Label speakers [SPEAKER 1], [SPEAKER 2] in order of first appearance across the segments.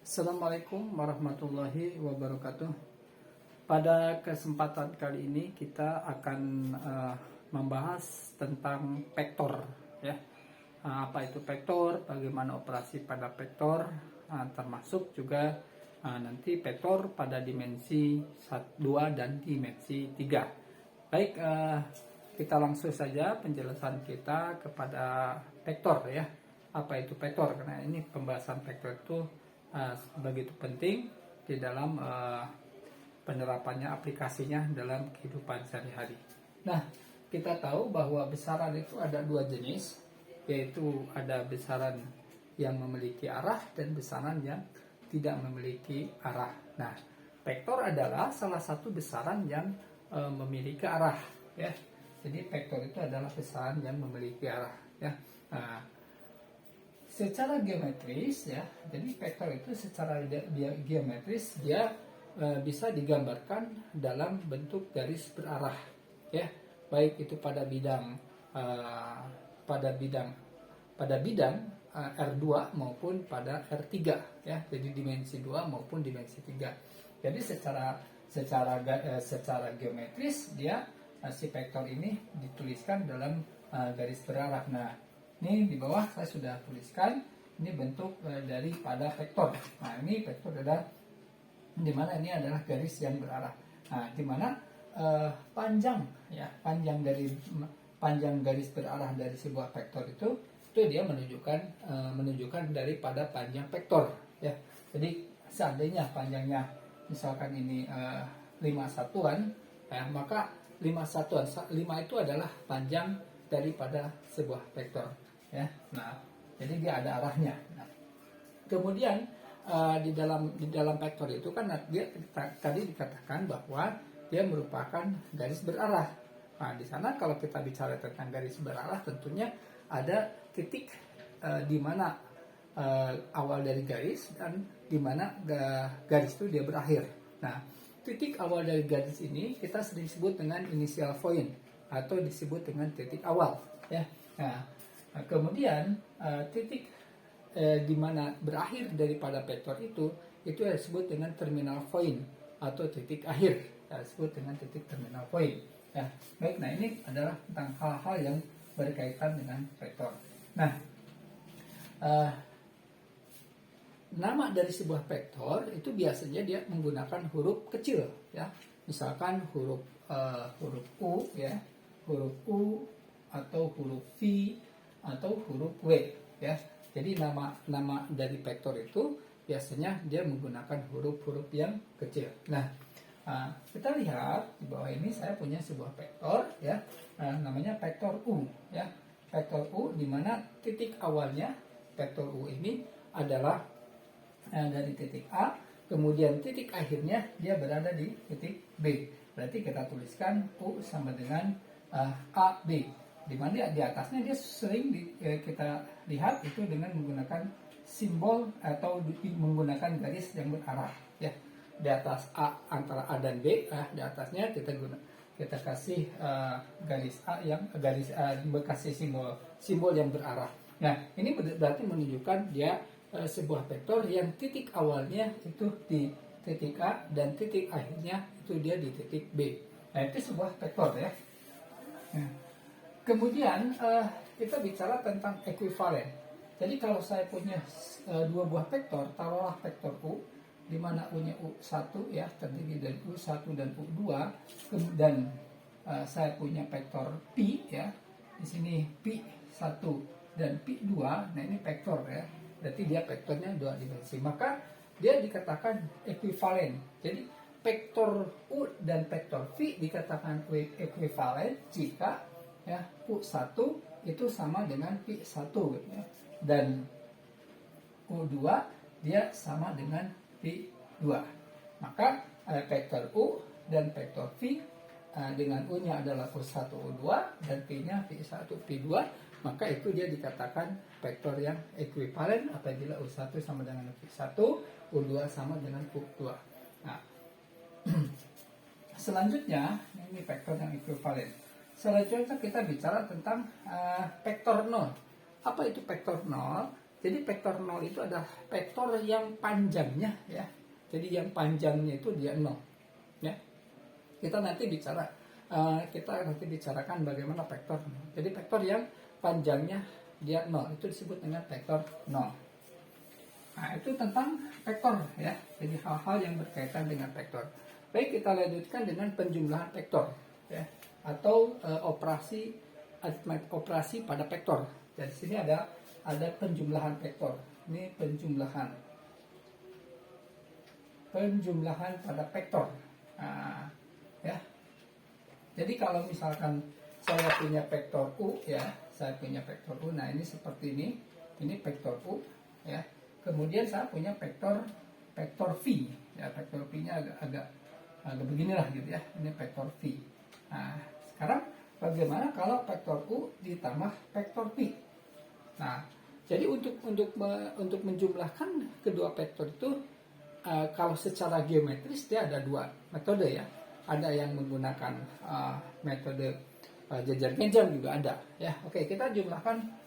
[SPEAKER 1] Assalamualaikum warahmatullahi wabarakatuh. Pada kesempatan kali ini kita akan membahas tentang vektor, ya. Apa itu vektor? Bagaimana operasi pada vektor? Termasuk juga nanti vektor pada dimensi 2 dan dimensi 3. Baik, kita langsung saja penjelasan kita kepada vektor, ya. Apa itu vektor? Karena ini pembahasan vektor itu begitu penting di dalam penerapannya, aplikasinya dalam kehidupan sehari-hari. Nah, kita tahu bahwa besaran itu ada dua jenis, yaitu ada besaran yang memiliki arah dan besaran yang tidak memiliki arah. Nah, vektor adalah salah satu besaran yang memiliki arah, ya. Jadi vektor itu adalah besaran yang memiliki arah, ya. Nah, secara geometris, ya, jadi vektor itu secara geometris dia bisa digambarkan dalam bentuk garis berarah, ya, baik itu pada bidang R2 maupun pada R3, ya, jadi dimensi 2 maupun dimensi 3. Jadi secara geometris dia si vektor ini dituliskan dalam garis berarah. Nah, ini di bawah saya sudah tuliskan, ini bentuk daripada vektor. Nah, ini vektor adalah dimana ini adalah garis yang berarah. Nah, dimana panjang garis berarah dari sebuah vektor itu dia menunjukkan daripada panjang vektor, ya. Jadi seandainya panjangnya misalkan ini 5 satuan, ya, maka 5 itu adalah panjang daripada sebuah vektor, ya. Nah, jadi dia ada arahnya. Nah, kemudian di dalam vektor itu kan dia tadi dikatakan bahwa dia merupakan garis berarah. Nah, di sana kalau kita bicara tentang garis berarah, tentunya ada titik di mana awal dari garis dan di mana garis itu dia berakhir. Nah, titik awal dari garis ini kita sering sebut dengan initial point atau disebut dengan titik awal, ya. Nah, kemudian titik di mana berakhir daripada vektor itu disebut dengan terminal point atau titik akhir, disebut dengan titik terminal point, ya. Baik, nah ini adalah tentang hal-hal yang berkaitan dengan vektor. Nah, nama dari sebuah vektor itu biasanya dia menggunakan huruf kecil, ya. Misalkan huruf U, ya, huruf U atau huruf V atau huruf W, ya. Jadi nama dari vektor itu biasanya dia menggunakan huruf-huruf yang kecil. Nah, kita lihat di bawah ini saya punya sebuah vektor, ya, namanya vektor U, ya. Vektor U di mana titik awalnya vektor U ini adalah dari titik A, kemudian titik akhirnya dia berada di titik B. Berarti kita tuliskan U sama dengan AB. Di mana di atasnya dia sering kita lihat itu dengan menggunakan simbol atau menggunakan garis yang berarah, ya. Di atas A, antara A dan B, di atasnya kita kasih garis A yang kasih simbol yang berarah. Nah, ini berarti menunjukkan dia sebuah vektor yang titik awalnya itu di titik A dan titik akhirnya itu dia di titik B. Nah, itu sebuah vektor, ya. Nah, kemudian kita bicara tentang ekuivalen. Jadi kalau saya punya dua buah vektor, taruhlah vektor U, di mana U-nya U1, ya, terdiri dari U1 dan U2, dan saya punya vektor P, ya, di sini P1 dan P2. Nah, ini vektor, ya, berarti dia vektornya dua dimensi, maka dia dikatakan ekuivalen. Jadi vektor U dan vektor V dikatakan ekuivalen jika, ya, U1 itu sama dengan P1, ya, dan U2 dia sama dengan P2. Maka vektor U dan vektor V dengan U-nya adalah U1 U2 dan P-nya P1 P2, maka itu dia dikatakan vektor yang ekuivalen apabila U1 sama dengan P1, U2 sama dengan U2. Nah, selanjutnya ini vektor yang ekuivalen. Selanjutnya kita bicara tentang vektor 0. Apa itu vektor 0? Jadi vektor 0 itu adalah vektor yang panjangnya ya. Jadi yang panjangnya itu dia 0 ya. Kita nanti bicarakan bagaimana vektor 0. Jadi vektor yang panjangnya dia 0 itu disebut dengan vektor 0. Nah, itu tentang vektor ya. Jadi hal-hal yang berkaitan dengan vektor. Baik, kita lanjutkan dengan penjumlahan vektor ya, atau operasi pada vektor. Jadi sini ada penjumlahan vektor. Ini penjumlahan pada vektor. Nah, ya. Jadi kalau misalkan saya punya vektor U ya, saya punya vektor U. Nah, ini seperti ini. Ini vektor U ya. Kemudian saya punya vektor V ya. Vektor V-nya agak beginilah gitu ya. Ini vektor V. Nah, sekarang bagaimana kalau vektor U ditambah vektor V? Nah, jadi untuk menjumlahkan kedua vektor itu kalau secara geometris dia ada dua metode ya. Ada yang menggunakan metode jajar genjang juga ada ya. Oke, kita jumlahkan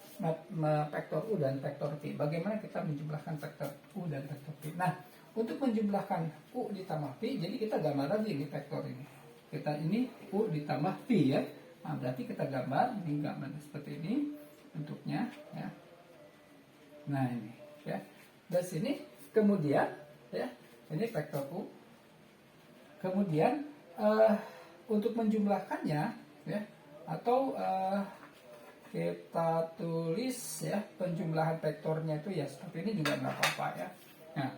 [SPEAKER 1] vektor U dan vektor V. Bagaimana kita menjumlahkan vektor U dan vektor V? Nah, untuk menjumlahkan U ditambah V, jadi kita gambar lagi ini vektor ini. Kita ini U ditambah V ya. Nah, berarti kita gambar seperti ini bentuknya ya. Nah, ini ya. Dari sini kemudian ya, ini vektor U. Kemudian untuk menjumlahkannya ya, atau kita tulis ya penjumlahan vektornya itu ya seperti ini juga nggak apa-apa ya. Nah,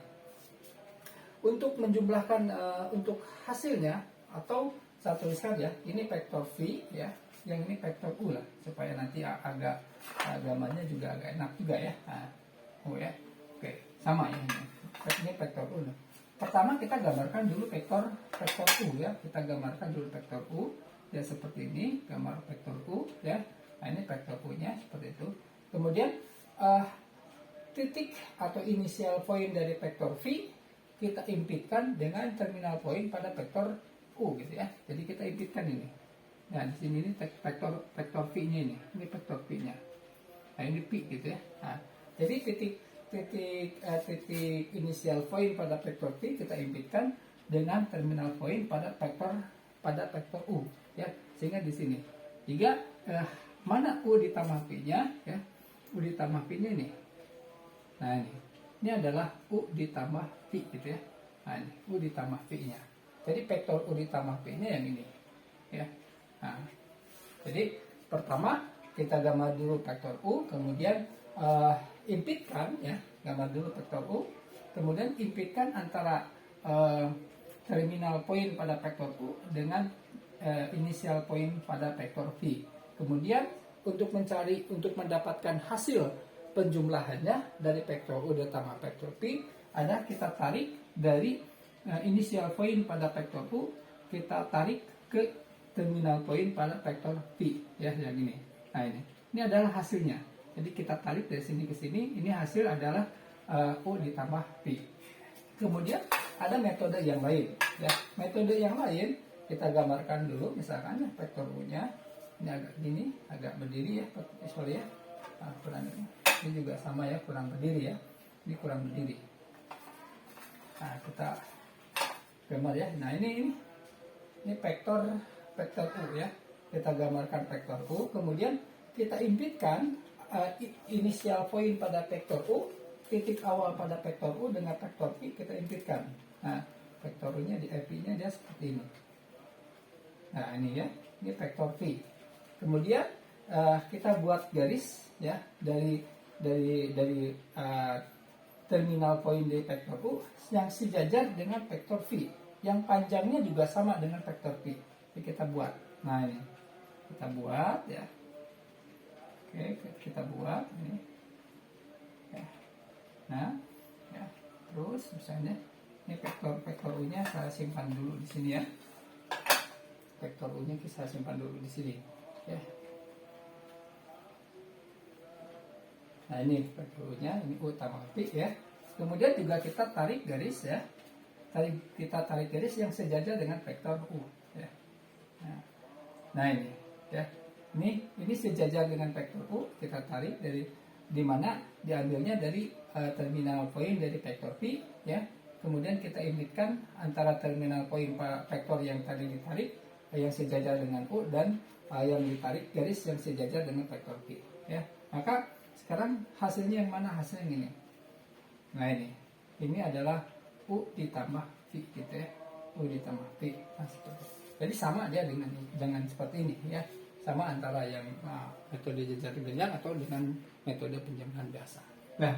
[SPEAKER 1] untuk menjumlahkan untuk hasilnya, atau saya tuliskan ya, ini vektor V ya, yang ini vektor U lah, supaya nanti agak gambarnya juga agak enak juga ya. Nah, ya, oke, sama ya ini vektor U. Pertama kita gambarkan dulu vektor U ya, kita gambarkan dulu vektor U ya, seperti ini gambar vektor U ya. Nah, ini vektor U-nya seperti itu. Kemudian titik atau inisial poin dari vektor V kita impitkan dengan terminal poin pada vektor U gitu ya. Jadi kita impitkan ini. Nah, di sini ini vektor V-nya ini vektor V-nya. Nah, ini P gitu ya. Nah, jadi titik inisial poin pada vektor V kita impitkan dengan terminal poin pada vektor U ya. Sehingga di sini jika mana U ditambah V-nya ya, U ditambah V-nya ini. Nah, ini adalah U ditambah V gitu ya. Nah, ini U ditambah V-nya. Jadi vektor U ditambah V-nya yang ini ya. Nah, jadi pertama kita gambar dulu vektor U, kemudian impitkan ya, gambar dulu vektor U, kemudian impitkan antara terminal poin pada vektor U dengan inisial poin pada vektor V. Kemudian untuk mendapatkan hasil penjumlahannya dari vektor U ditambah vektor V, ada kita tarik dari inisial poin pada vektor U, kita tarik ke terminal poin pada vektor V ya, yang ini. Nah, ini adalah hasilnya. Jadi kita tarik dari sini ke sini, ini hasil adalah U ditambah V. Kemudian ada metode yang lain ya. Metode yang lain kita gambarkan dulu, misalkan ya, vektor U-nya ini agak gini, agak berdiri ya, sorry ya. Nah, ini juga sama ya, kurang berdiri ya. Ini kurang berdiri. Nah, kita gambar ya. Nah, ini vektor U ya. Kita gambarkan vektor U, kemudian kita impitkan inisial poin pada vektor U, titik awal pada vektor U dengan vektor V kita impitkan. Nah, vektor U-nya di V-nya dia seperti ini. Nah, ini ya, ini vektor V. Kemudian kita buat garis ya dari terminal poin dari vektor U yang sejajar dengan vektor V, yang panjangnya juga sama dengan vektor V. Jadi kita buat. Nah, ini kita buat ya. Oke, kita buat ini. Ya. Nah, ya. Terus misalnya ini vektor U-nya saya simpan dulu di sini ya. Vektor U-nya kita simpan dulu di sini. Ya. Nah, ini vektor U-nya, ini U tambah V ya. Kemudian juga kita tarik garis ya. Kita tarik garis yang sejajar dengan vektor U ya. Nah, ini ya. Ini sejajar dengan vektor U, kita tarik dari di mana diambilnya dari terminal poin dari vektor P, ya. Kemudian kita imitkan antara terminal poin vektor yang tadi ditarik yang sejajar dengan U dan yang ditarik garis yang sejajar dengan vektor P, ya. Maka sekarang hasilnya yang mana? Hasilnya yang ini. Nah, ini adalah U ditambah V gitu ya. U ditambah V. Nah, jadi sama dia dengan seperti ini ya. Sama antara yang metode jejaring jenjang atau dengan metode penjumlahan biasa. Nah,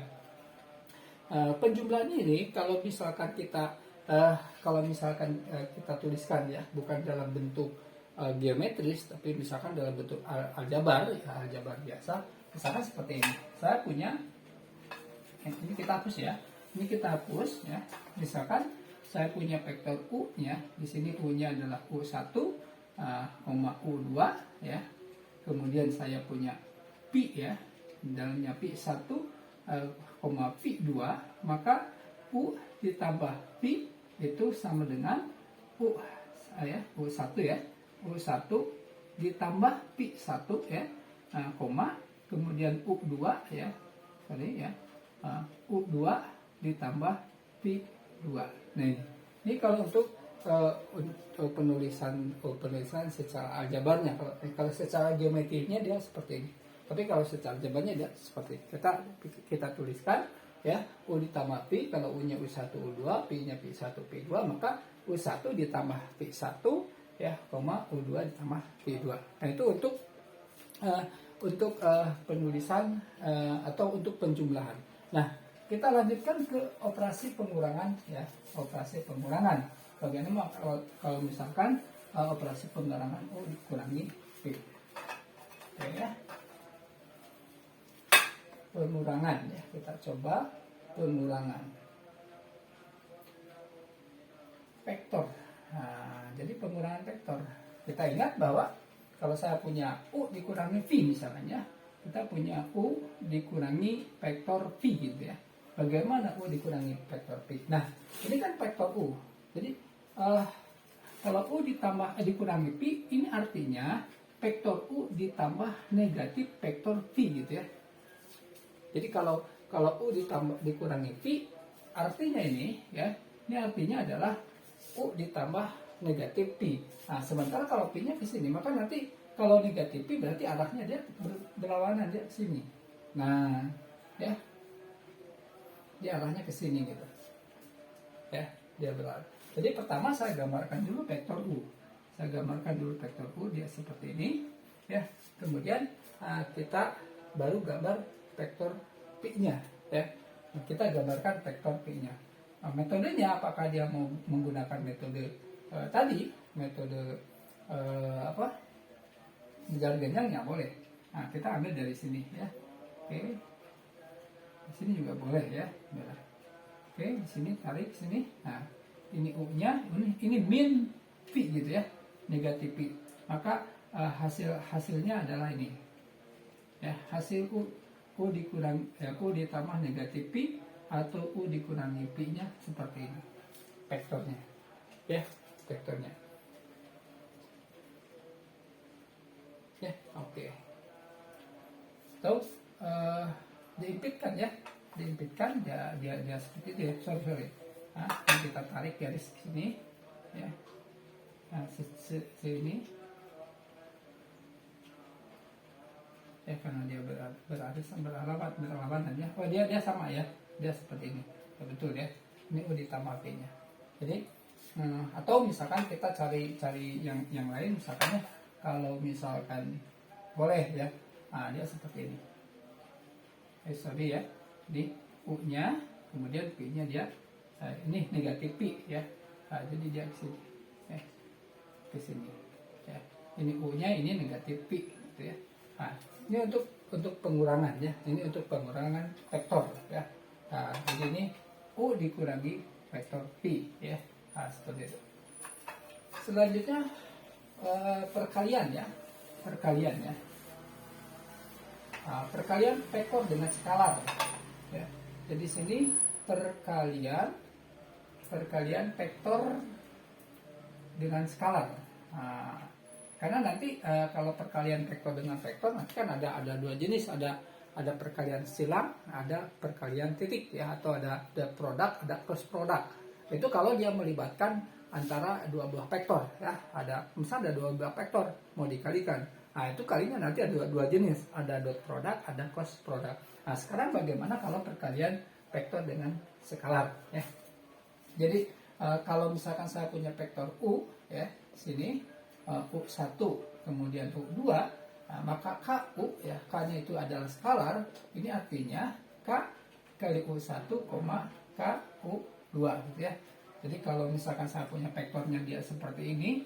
[SPEAKER 1] penjumlahan ini kalau misalkan kita kita tuliskan ya, bukan dalam bentuk geometris, tapi misalkan dalam bentuk aljabar, ya, aljabar biasa. Misalkan seperti ini. Saya punya, ini kita hapus ya. Ini kita hapus ya. Misalkan saya punya vektor U-nya, di sini U-nya adalah U1, U2 ya. Kemudian saya punya Pi ya, dalamnya Pi1, V2, maka U ditambah Pi itu sama dengan U1 ya. U1 ditambah Pi1 ya, kemudian U2 ya. U2 ditambah Pi2. Nah, ini kalau untuk penulisan secara aljabarnya. Kalau secara geometrinya dia seperti ini. Tapi kalau secara aljabarnya dia seperti ini. Kita tuliskan ya, U ditambah Pi, kalau U-nya U1 U2, Pi-nya Pi1 Pi2, maka U1 ditambah Pi1 ya, U2 ditambah Pi2. Nah, itu untuk penulisan atau untuk penjumlahan. Nah, kita lanjutkan ke operasi pengurangan ya, operasi pengurangan. Bagaimana kalau misalkan operasi pengurangan U dikurangi P. Oke ya. Pengurangan ya, kita coba pengurangan vektor. Nah, jadi pengurangan vektor. Kita ingat bahwa kalau saya punya U dikurangi V misalnya, kita punya U dikurangi vektor V gitu ya. Bagaimana U dikurangi vektor V? Nah, ini kan vektor U. Jadi kalau U dikurangi P, ini artinya vektor U ditambah negatif vektor V gitu ya. Jadi kalau U dikurangi P, artinya ini ya, ini artinya adalah U ditambah negatif P. Nah, sementara kalau P-nya ke sini, maka nanti kalau negatif P berarti arahnya dia berlawanan, dia ke sini. Nah, ya. Dia arahnya ke sini gitu. Ya, dia berlawanan. Jadi pertama saya gambarkan dulu vektor U. Saya gambarkan dulu vektor U, dia seperti ini, ya. Kemudian kita baru gambar vektor P-nya, ya. Nah, kita gambarkan vektor P-nya. Nah, metodenya apakah dia mau menggunakan metode tadi, metode jejaring jenjangnya boleh. Nah, kita ambil dari sini ya. Oke. Di sini juga boleh ya. Oke, di sini tarik sini. Nah, ini U-nya, ini min V gitu ya, negatif P. Maka hasilnya adalah ini. Ya, hasil U ditambah negatif P atau U dikurangi P-nya seperti ini. Vektornya. Ya, vektornya. Ya, oke. Tahu diimpitkan ya. Diimpitkan dia seperti itu ya. Sorry. Nah, kita tarik garis ke sini ya. Nah, sini ya, karena dia beralaman ya. Oh, dia sama ya. Dia seperti ini. Ya, betul ya. Ini U ditambah P-nya. Jadi atau misalkan kita cari yang lain, misalkan ya, kalau misalkan boleh ya. Nah, dia seperti ini. Sorry ya. Di U-nya, kemudian P-nya dia ini negatif P ya. Nah, jadi dia ke sini. Ke sini. Ya. Ini U-nya, ini negatif P gitu ya. Nah, ini untuk pengurangan ya. Ini untuk pengurangan vektor ya. Nah, jadi ini U dikurangi vektor P ya. Nah, seperti itu. Selanjutnya perkalian ya. Perkalian ya. Nah, perkalian vektor dengan skalar ya. Jadi sini perkalian vektor dengan skalar. Nah, karena nanti kalau perkalian vektor dengan vektor nanti kan ada dua jenis, ada ada perkalian silang, ada perkalian titik ya, atau ada produk, ada cross produk. Itu kalau dia melibatkan antara dua buah vektor ya, ada misalnya ada dua buah vektor mau dikalikan. Nah, itu kalinya nanti ada dua jenis, ada dot product, ada cross product. Nah, sekarang bagaimana kalau perkalian vektor dengan skalar ya. Jadi kalau misalkan saya punya vektor U ya, sini U1 kemudian U2, nah, maka KU ya, K-nya itu adalah skalar, ini artinya K kali U1, KU2 gitu ya. Jadi kalau misalkan saya punya vektornya dia seperti ini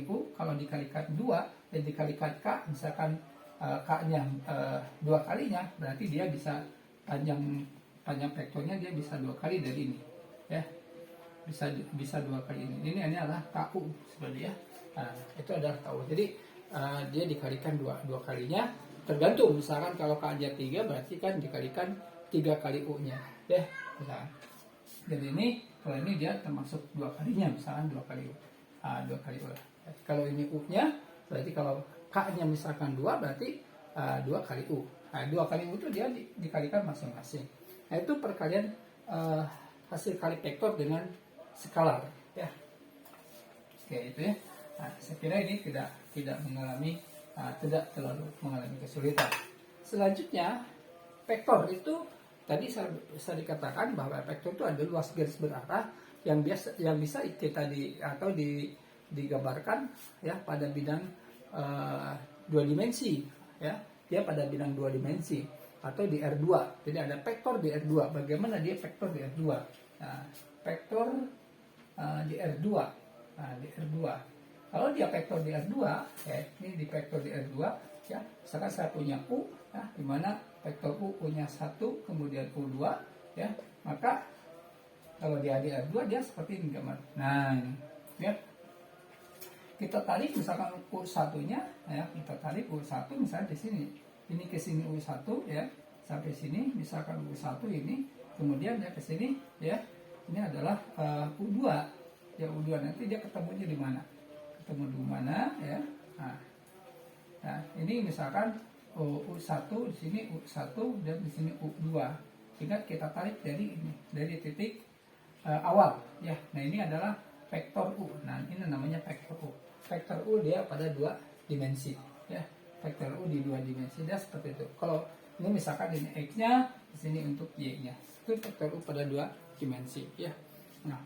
[SPEAKER 1] U, kalau dikalikan 2 dan dikalikan K, misalkan K-nya 2 kalinya, berarti dia bisa panjang vektornya dia bisa 2 kali dari ini ya, bisa 2 kali ini adalah KU sebenarnya ya. Nah, itu adalah KU. Jadi dia dikalikan dua kalinya, tergantung misalkan kalau K-nya 3 berarti kan dikalikan 3 kali U-nya ya misalkan. Dan ini kalau ini dia termasuk 2 kalinya, misalkan 2 kali U. 2 kali U. Kalau ini U-nya berarti kalau K-nya misalkan 2 berarti 2 kali U. Nah, 2 kali U itu dia dikalikan masing-masing. Nah, itu perkalian hasil kali vektor dengan skalar ya. Oke, itu ya. Nah, saya kira ini tidak terlalu mengalami kesulitan. Selanjutnya, vektor itu tadi saya dikatakan bahwa vektor itu ada luas garis berarah yang bisa kita digambarkan ya pada bidang 2 dimensi ya. Dia pada bidang 2 dimensi atau di R2. Jadi ada vektor di R2. Bagaimana dia vektor di R2? Nah, vektor di R2. Nah, di R2. Kalau dia vektor di R2, ya, ini di vektor di R2 ya. Misalkan saya punya U ya, di mana vektor U-nya 1 kemudian U2 ya. Maka kalau dia di R2 dia seperti ini gambar. Nah, ini ya. Kita tarik misalkan U1-nya ya, kita tarik U1 misalnya di sini. Ini ke sini U1 ya, sampai sini misalkan U1 ini, kemudian dia ke sini ya. Ini adalah U2. Ya U2 nanti dia ketemunya di mana? Ketemu di mana ya? Nah, ini misalkan U1 di sini U1 dan di sini U2. Sehingga kita tarik dari ini, dari titik awal ya. Nah, ini adalah vektor U. Nah, ini namanya vektor U. Vektor U dia pada 2 dimensi ya. Vektor U di 2 dimensi dia seperti itu. Kalau ini misalkan ini X-nya, di sini untuk Y-nya. Itu vektor U pada 2 dimensi ya. Nah,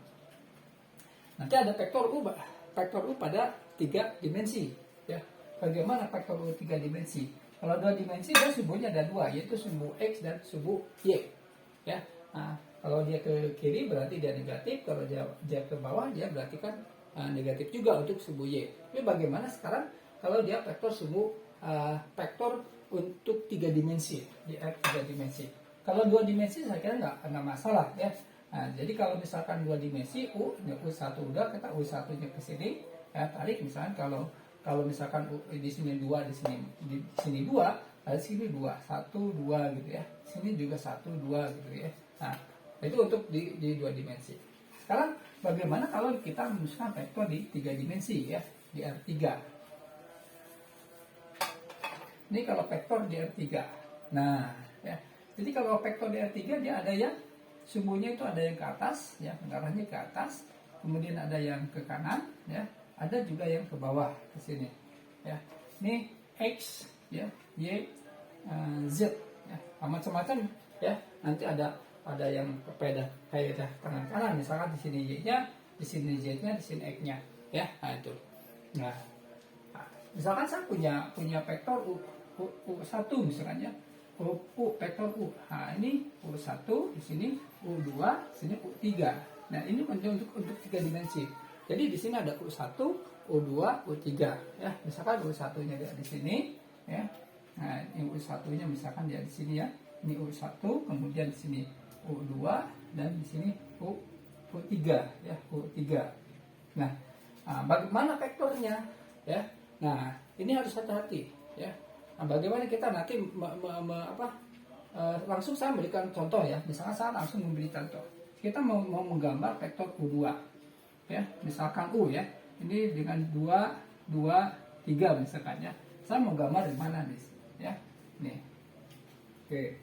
[SPEAKER 1] nanti ada vektor U pada 3 dimensi ya. Bagaimana vektor U 3 dimensi? Kalau 2 dimensi dia sumbunya ada 2, yaitu sumbu X dan sumbu Y ya. Nah, kalau dia ke kiri berarti dia negatif, kalau dia ke bawah dia berarti kan negatif juga untuk sumbu Y. Tapi bagaimana sekarang kalau dia vektor sumbu vektor untuk 3 dimensi di R3 dimensi? Kalau 2 dimensi saya kira nggak masalah ya. Nah, jadi kalau misalkan 2 dimensi U1 udah, kita U1-nya ke sini ya, tarik misalkan kalau misalkan di sini 2, di sini 2, di sini 2, 1 2 gitu ya. Sini juga 1 2 gitu ya. Nah, itu untuk di 2 dimensi. Sekarang bagaimana kalau kita merumuskan vektor di 3 dimensi ya, di R3. Ini kalau vektor di R3. Nah, ya. Jadi kalau vektor di R3 dia ada yang sumbunya itu ada yang ke atas ya, mengarahnya ke atas, kemudian ada yang ke kanan ya, ada juga yang ke bawah ke sini ya. Ini X ya, Y, Z ya, macam-macam ya. Nanti ada yang kayak kanan, misalkan di sini Y-nya, di sini Z-nya, di sini X-nya ya. Nah, itu. Nah, misalkan saya punya vektor U1 misalkan ya. Vektor U. Nah, ini U1 di sini, U2, sini U3. Nah, ini untuk 3 dimensi. Jadi di sini ada U1, U2, U3 ya. Misalkan U1-nya dia di sini ya. Nah, ini U1-nya misalkan dia di sini ya. Ini U1, kemudian di sini U2 dan di sini U3 ya, U3. Nah, bagaimana vektornya ya? Nah, ini harus hati-hati ya. Nah, bagaimana kita nanti langsung saya memberikan contoh ya. Misalkan saya langsung memberi contoh. Kita mau menggambar vektor U2 ya. Misalkan U ya. Ini dengan 2 2 3 misalkan ya. Saya mau gambar di mana nih ya. Nih. Oke.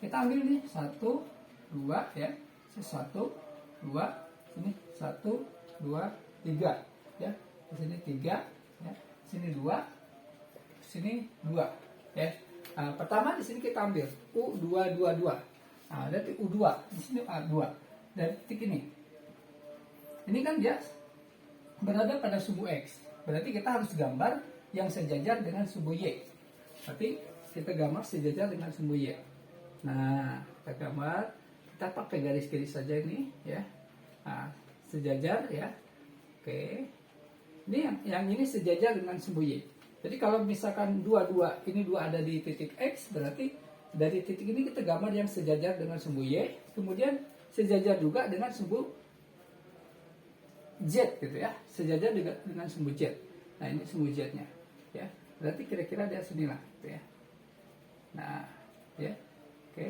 [SPEAKER 1] Kita ambil nih 1, 2 ya. 1, 2, sini 1, 2, 3 ya. Di sini 3 ya. Sini 2, sini 2 ya. Nah, pertama di sini kita ambil U222. Nah, berarti U2 di sini A2 dari titik ini. Ini kan dia berada pada sumbu X. Berarti kita harus gambar yang sejajar dengan sumbu Y. Berarti kita gambar sejajar dengan sumbu Y. Nah, kita gambar, kita pakai garis-garis saja ini ya. Nah, sejajar ya. Oke. Ini yang ini sejajar dengan sumbu Y. Jadi kalau misalkan ini dua ada di titik X, berarti dari titik ini kita gambar yang sejajar dengan sumbu Y, kemudian sejajar juga dengan sumbu Z gitu ya, sejajar dengan sumbu Z. Nah ini sumbu Z-nya, ya. Berarti kira-kira dia sinilah, gitu ya. Nah, ya, oke.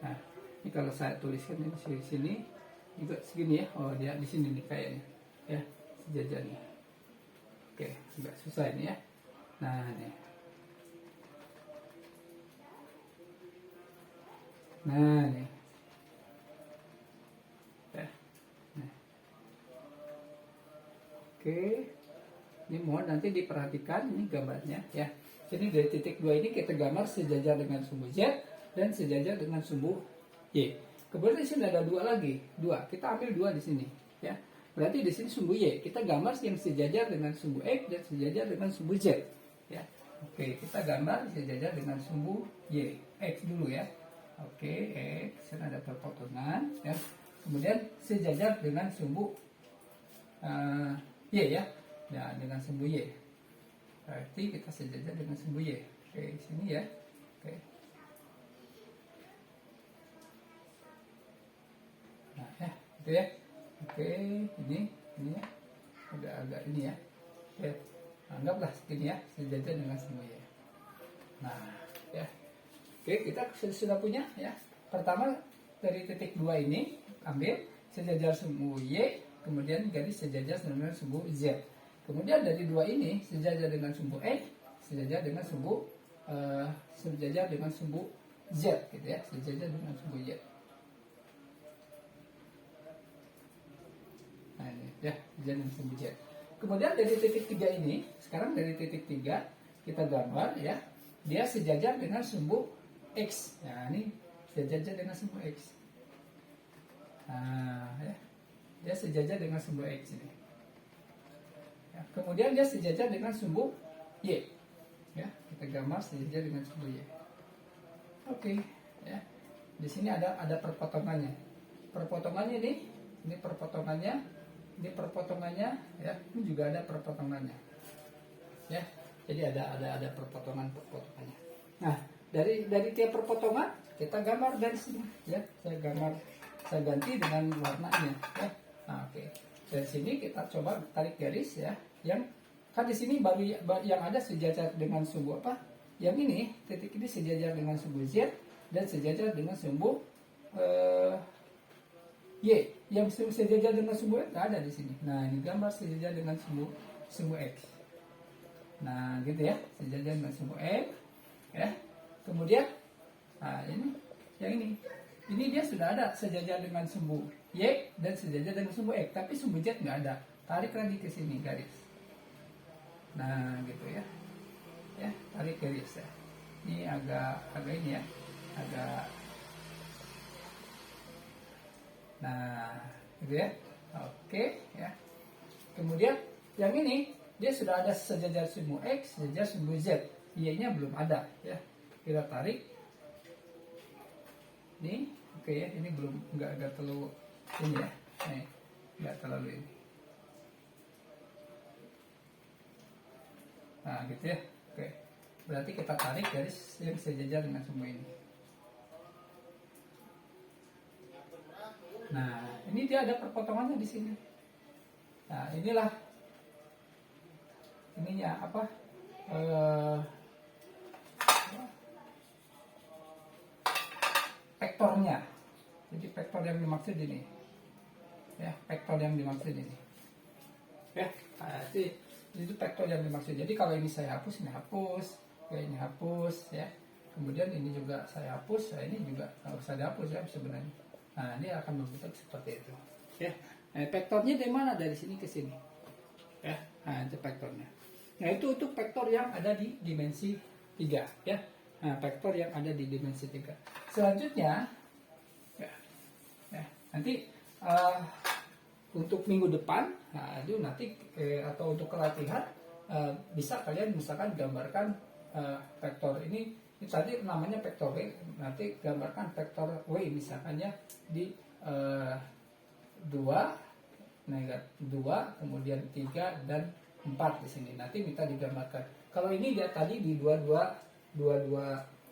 [SPEAKER 1] Nah, ini kalau saya tuliskan ini di sini juga segini ya. Oh dia di sini nih kayaknya. Ya, sejajarnya. Oke, agak susah ini ya. Nah, ini. Nah, nih. Ya. Nah. Oke. Ini mohon nanti diperhatikan ini gambarnya ya. Jadi dari titik 2 ini kita gambar sejajar dengan sumbu Z dan sejajar dengan sumbu Y. Kemudian di sini ada 2 lagi. 2. Kita ambil 2 di sini ya. Berarti di sini sumbu Y. Kita gambar yang sejajar dengan sumbu X dan sejajar dengan sumbu Z. Ya. Oke, kita gambar sejajar dengan sumbu Y. X dulu ya. Oke, X. Sana ada perpotongan. Ya. Kemudian sejajar dengan sumbu Y ya. Ya, dengan sumbu Y. Berarti kita sejajar dengan sumbu Y. Oke, sini ya. Oke. Nah, ya, itu ya. Oke, ini ya, agak ini ya. Oke, anggaplah segini ya, sejajar dengan sumbu Y. Nah, ya. Oke, kita sudah punya ya. Pertama dari titik 2 ini ambil sejajar sumbu Y, kemudian garis sejajar dengan sumbu Z. Kemudian dari 2 ini sejajar dengan sumbu X, sejajar dengan sumbu Z gitu ya, sejajar dengan sumbu Z. Nah ini ya, sejajar dengan sumbu Z. Kemudian dari titik 3 ini, sekarang dari titik 3 kita gambar ya, dia sejajar dengan sumbu X. Nah ini sejajar dengan sumbu X. Nah ya, dia sejajar dengan sumbu X ini. Ya, kemudian dia sejajar dengan sumbu Y. Ya, kita gambar sejajar dengan sumbu Y. Oke, ya. Di sini ada perpotongannya. Perpotongannya ini perpotongannya, ini perpotongannya, ya. Ini juga ada perpotongannya. Ya. Jadi ada perpotongannya. Nah, dari tiap perpotongan kita gambar dari sini, ya. Saya ganti dengan warnanya, ya. Nah, oke. Dari sini kita coba tarik garis ya, yang kan di sini baru yang ada sejajar dengan sumbu apa? Yang ini titik ini sejajar dengan sumbu Z dan sejajar dengan sumbu Y. Yang sejajar dengan sumbu X nggak ada di sini. Nah ini gambar sejajar dengan sumbu X. Nah gitu ya, sejajar dengan sumbu X. Ya. Kemudian, nah ini yang ini dia sudah ada sejajar dengan sumbu Y dan sejajar dengan sumbu X, tapi sumbu Z nggak ada. Tarik lagi ke sini garis. Nah, gitu ya. Ya, tarik garis ya. Ini agak ini ya. Agak. Nah, gitu ya. Oke, ya. Kemudian yang ini dia sudah ada sejajar sumbu X, sejajar sumbu Z. Y-nya belum ada ya. Kita tarik. Ini oke ya, ini belum nggak terlalu ini ya, nih nggak terlalu ini. Nah gitu ya, oke. Berarti kita tarik garis yang sejajar dengan sumbu ini. Nah ini dia ada perpotongannya di sini. Nah inilah ininya apa? Vektornya. Jadi vektor yang dimaksud ini. Ya, vektor yang dimaksud ini. Ya, jadi Itu vektor yang dimaksud. Jadi kalau ini saya hapus, ini hapus, ini hapus ya. Kemudian ini juga saya hapus, ini juga nggak usah dihapus ya sebenarnya. Nah, ini akan membentuk seperti itu. Ya. Nah, vektornya dari mana? Dari sini ke sini. Ya. Nah, itu vektornya. Nah, itu untuk vektor yang ada di dimensi 3 ya. Nah, vektor yang ada di dimensi 3. Selanjutnya ya, nanti untuk minggu depan, nah itu nanti atau untuk kelatihan bisa kalian misalkan gambarkan vektor ini tadi namanya vektor W, nanti gambarkan vektor W misalkan ya di 2, kemudian 3 dan 4 di sini. Nanti minta digambarkan. Kalau ini dia tadi di 22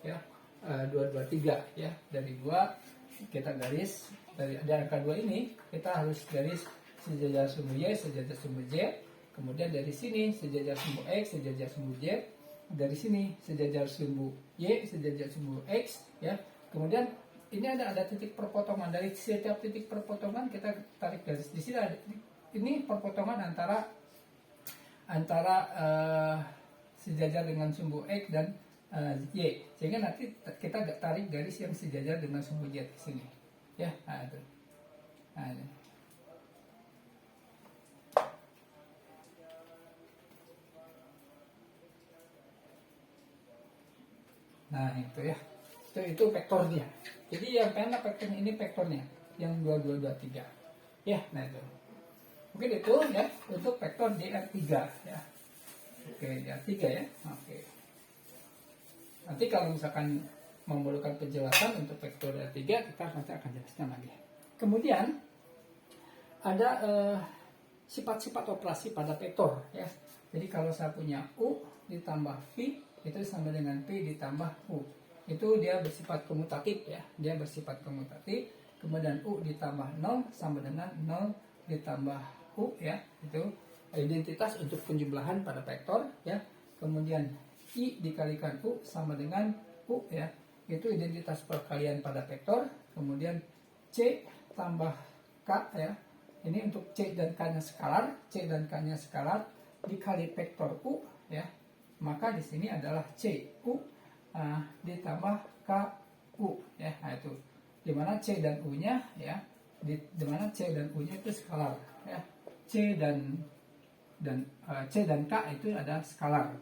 [SPEAKER 1] ya, 223 ya. Dari 2 kita garis dari angka 2 ini kita harus garis sejajar sumbu Y, sejajar sumbu Z. Kemudian dari sini sejajar sumbu X, sejajar sumbu Z. Dari sini sejajar sumbu Y, sejajar sumbu X ya. Kemudian ini ada titik perpotongan. Dari setiap titik perpotongan kita tarik garis. Di sini ada, ini perpotongan antara sejajar dengan sumbu X dan Y. Sehingga nanti kita tarik garis yang sejajar dengan sumbu Z di sini. Ya, nah itu. Nah, ini. Nah, itu ya. Itu vektornya. Jadi yang pendek vektornya ini vektornya yang 2223. Ya, nah itu. Mungkin itu ya untuk vektor DR3 ya. Oke, DR3 ya. Oke. Nanti kalau misalkan memerlukan penjelasan untuk vektor DR3 kita nanti akan jelaskan lagi. Kemudian ada sifat-sifat operasi pada vektor ya. Jadi kalau saya punya U ditambah V itu sama dengan P ditambah U. Itu dia bersifat komutatif ya. Dia bersifat komutatif. Kemudian U ditambah 0 sama dengan 0 ditambah U ya. Itu identitas untuk penjumlahan pada vektor ya. Kemudian I dikalikan U sama dengan U ya. Itu identitas perkalian pada vektor. Kemudian C tambah K ya. Ini untuk C dan K-nya skalar. C dan K-nya skalar dikali vektor U ya. Maka di sini adalah C U ditambah K U ya. Nah itu. Dimana C dan U-nya ya. Dimana C dan U-nya itu skalar ya. C dan K itu ada skalar.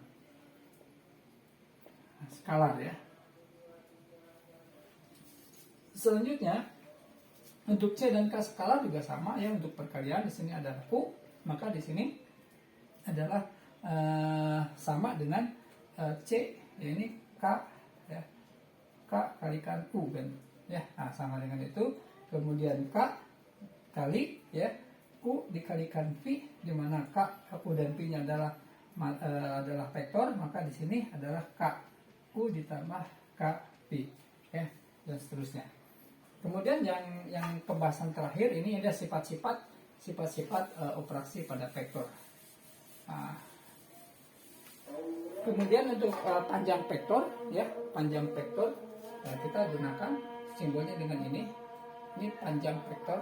[SPEAKER 1] Skalar ya. Selanjutnya untuk C dan K skalar juga sama ya, untuk perkalian di sini ada U, maka di sini adalah sama dengan C ya, ini K ya. K kalikan U kan ya. Nah, sama dengan itu. Kemudian K kali ya U dikalikan V, di mana K, U dan V-nya adalah vektor, maka di sini adalah K U ditambah K V ya, dan seterusnya. Kemudian yang pembahasan terakhir ini ada sifat-sifat operasi pada vektor. Nah, kemudian untuk panjang vektor ya, panjang vektor kita gunakan simbolnya dengan ini. Ini panjang vektor.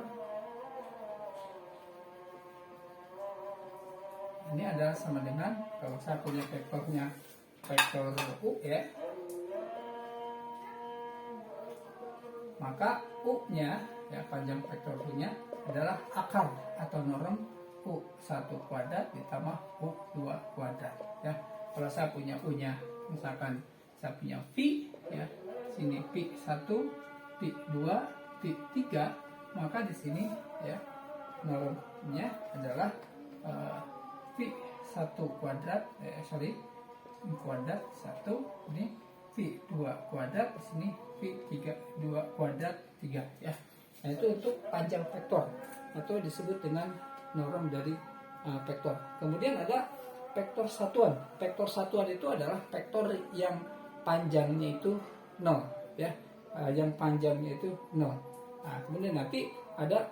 [SPEAKER 1] Ini adalah sama dengan, kalau saya punya vektornya vektor U ya, maka U-nya ya, panjang vektor U-nya adalah akar atau norm U1 kuadrat ditambah U2 kuadrat ya. Kalau saya punya U-nya, misalkan saya punya V ya, sini V1, V2, V3, maka di sini ya normnya adalah V1 kuadrat kuadrat 1, ini V2 kuadrat, di sini V3 2 kuadrat 3 ya. Nah, itu untuk panjang vektor atau disebut dengan norm dari vektor. Kemudian ada vektor satuan. Vektor satuan itu adalah vektor yang panjangnya itu 0 ya. Yang panjangnya itu 0. Nah, kemudian nanti ada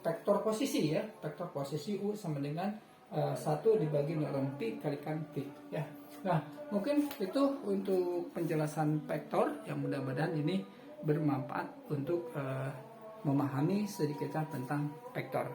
[SPEAKER 1] vektor posisi ya. Vektor posisi U sama dengan 1 dibagi norm P kalikan P ya. Nah, mungkin itu untuk penjelasan vektor yang mudah-mudahan ini bermanfaat untuk memahami sedikit tentang vektor.